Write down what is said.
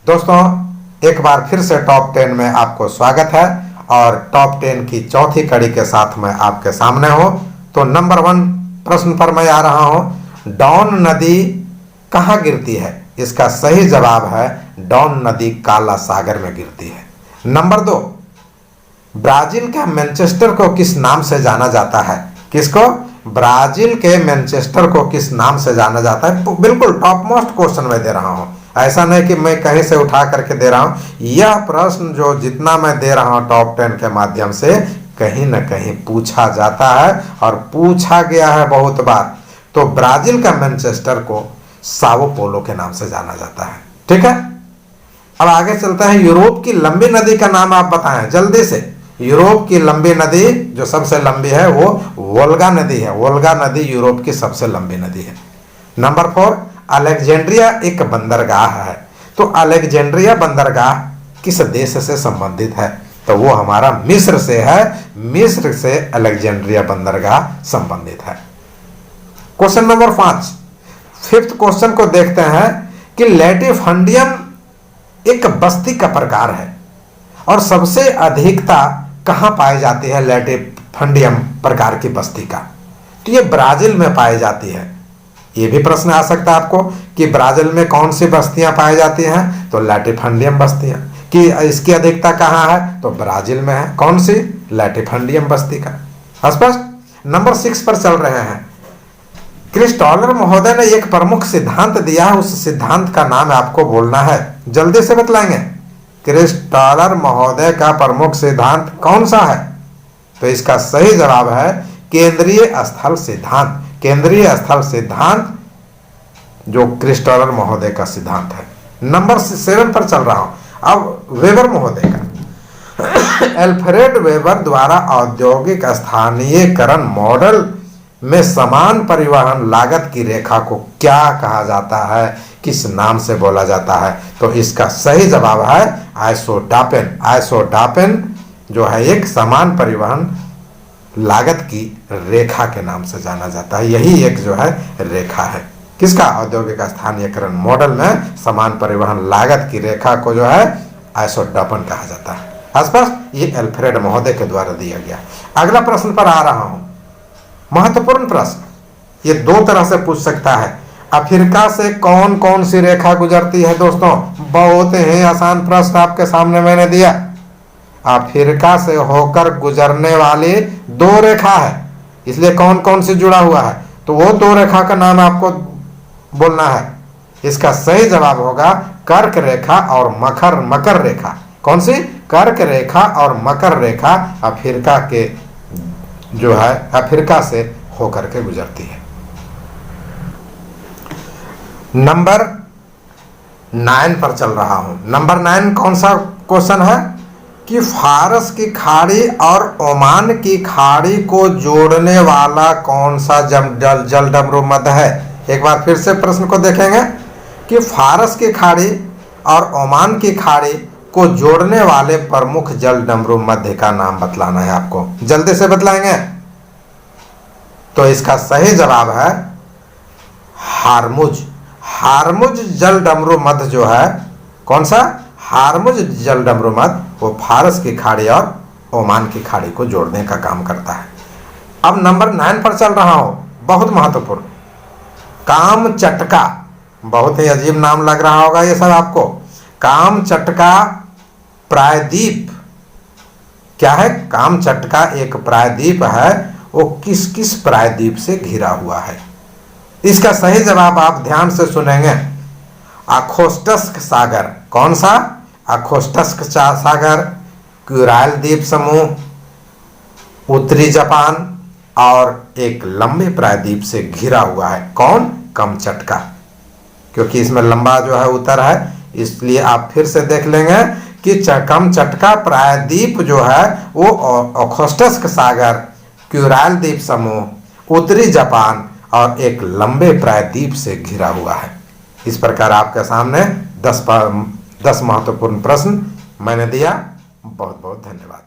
दोस्तों, एक बार फिर से टॉप 10 में आपको स्वागत है और टॉप 10 की चौथी कड़ी के साथ मैं आपके सामने हूं। तो नंबर 1 प्रश्न पर मैं आ रहा हूं। डॉन नदी कहाँ गिरती है? इसका सही जवाब है डॉन नदी काला सागर में गिरती है। नंबर 2, ब्राजील के मैनचेस्टर को किस नाम से जाना जाता है? किसको? ब्राजील के मैनचेस्टर को किस नाम से जाना जाता है? बिल्कुल टॉप मोस्ट क्वेश्चन मैं दे रहा हूं, ऐसा नहीं कि मैं कहीं से उठा करके दे रहा हूं। यह प्रश्न जो जितना मैं दे रहा हूं टॉप 10 के माध्यम से कहीं न कहीं पूछा जाता है और पूछा गया है बहुत बार। तो ब्राजील का मैनचेस्टर को साओ पोलो के नाम से जाना जाता है। ठीक है, अब आगे चलते हैं। यूरोप की लंबी नदी का नाम आप बताएं जल्दी से। यूरोप की लंबी नदी जो सबसे लंबी है वो वोल्गा नदी है। वोल्गा नदी यूरोप की सबसे लंबी नदी है। नंबर 4, अलेक्जेंड्रिया एक बंदरगाह है। तो अलेक्जेंड्रिया बंदरगाह किस देश से संबंधित है? तो वो हमारा मिस्र से है। मिस्र से अलेक्जेंड्रिया बंदरगाह संबंधित है। क्वेश्चन नंबर 5, फिफ्थ क्वेश्चन को देखते हैं कि लैटिफंडियम एक बस्ती का प्रकार है और सबसे अधिकता कहां पाई जाती है लैटिफंडियम प्रकार की बस्ती का? तो ये ब्राजील में पाई जाती है। ये भी प्रश्न आ सकता है आपको कि ब्राजील में कौन सी बस्तियां पाई जाती हैं? तो लैटिफंडियम बस्तियां। कि इसकी अधिकता कहां है? तो ब्राजील में है। कौन सी? लैटिफंडियम बस्ती का। स्पष्ट। नंबर 6 पर चल रहे हैं। क्रिस्टोलर महोदय ने एक प्रमुख सिद्धांत दिया है, उस सिद्धांत का नाम आपको बोलना है। जल्दी से बतलाएंगे। क्रिस्टोलर महोदय का प्रमुख सिद्धांत कौन सा है? तो इसका सही जवाब है केंद्रीय स्थल सिद्धांत। केंद्रीय स्थल सिद्धांत जो क्रिस्टोलर महोदय का सिद्धांत है। नंबर 7 पर चल रहा हूं। अब वेबर महोदय का एल्फ्रेड वेबर द्वारा औद्योगिक स्थानीयकरण मॉडल में समान परिवहन लागत की रेखा को क्या कहा जाता है? किस नाम से बोला जाता है? तो इसका सही जवाब है आइसोडापेन। आइसोडापेन जो है एक समान परिवहन लागत की रेखा के नाम से जाना जाता है। यही एक जो है रेखा है किसका? औद्योगिक स्थानीयकरण मॉडल में समान परिवहन लागत की रेखा को जो है आइसोडापेन कहा जाता है। स्पष्ट। ये एल्फ्रेड महोदय के द्वारा दिया गया। अगला प्रश्न पर आ रहा हूं। महत्वपूर्ण प्रश्न, ये 2 तरह से पूछ सकता है। अफ्रीका से कौन कौन सी रेखा गुजरती है? दोस्तों, बहुत ही आसान प्रश्न आपके सामने मैंने दिया। अफ्रीका से होकर गुजरने वाली 2 रेखा है, इसलिए कौन कौन से जुड़ा हुआ है? तो वो 2 रेखा का नाम आपको बोलना है। इसका सही जवाब होगा कर्क रेखा और मकर रेखा। कौन सी? कर्क रेखा और मकर रेखा अफ्रीका के जो है अफ्रीका से होकर के गुजरती है। नंबर 9 पर चल रहा हूं। नंबर 9 कौन सा क्वेश्चन है कि फारस की खाड़ी और ओमान की खाड़ी को जोड़ने वाला कौन सा जल डमरू मध्य है? एक बार फिर से प्रश्न को देखेंगे कि फारस की खाड़ी और ओमान की खाड़ी को जोड़ने वाले प्रमुख जल डमरू मध्य का नाम बतलाना है आपको। जल्दी से बतलाएंगे। तो इसका सही जवाब है हार्मुज। हार्मुज जल डमरू मध्य जो है, कौन सा? हार्मुज जल डमरू मध्य वो फारस की खाड़ी और ओमान की खाड़ी को जोड़ने का काम करता है। अब नंबर 9 पर चल रहा हूं, बहुत महत्वपूर्ण। कामचटका, बहुत ही अजीब नाम लग रहा होगा ये सब आपको। कामचटका प्रायद्वीप क्या है? कामचटका एक प्रायद्वीप है। वो किस किस प्रायद्वीप से घिरा हुआ है? इसका सही जवाब आप ध्यान से सुनेंगे। ओखोटस्क सागर। कौन सा? ओखोटस्क सागर, कुराइल द्वीप समूह, उत्तरी जापान और एक लंबे प्रायद्वीप से घिरा हुआ है। कौन? कामचटका। क्योंकि इसमें लंबा जो है उत्तर है, इसलिए आप फिर से देख लेंगे कि कामचटका प्रायद्वीप जो है वो ओखोटस्क सागर, कुराइल द्वीप समूह, उत्तरी जापान और एक लंबे प्रायद्वीप से घिरा हुआ है। इस प्रकार आपके सामने 10 महत्वपूर्ण प्रश्न मैंने दिया। बहुत बहुत धन्यवाद।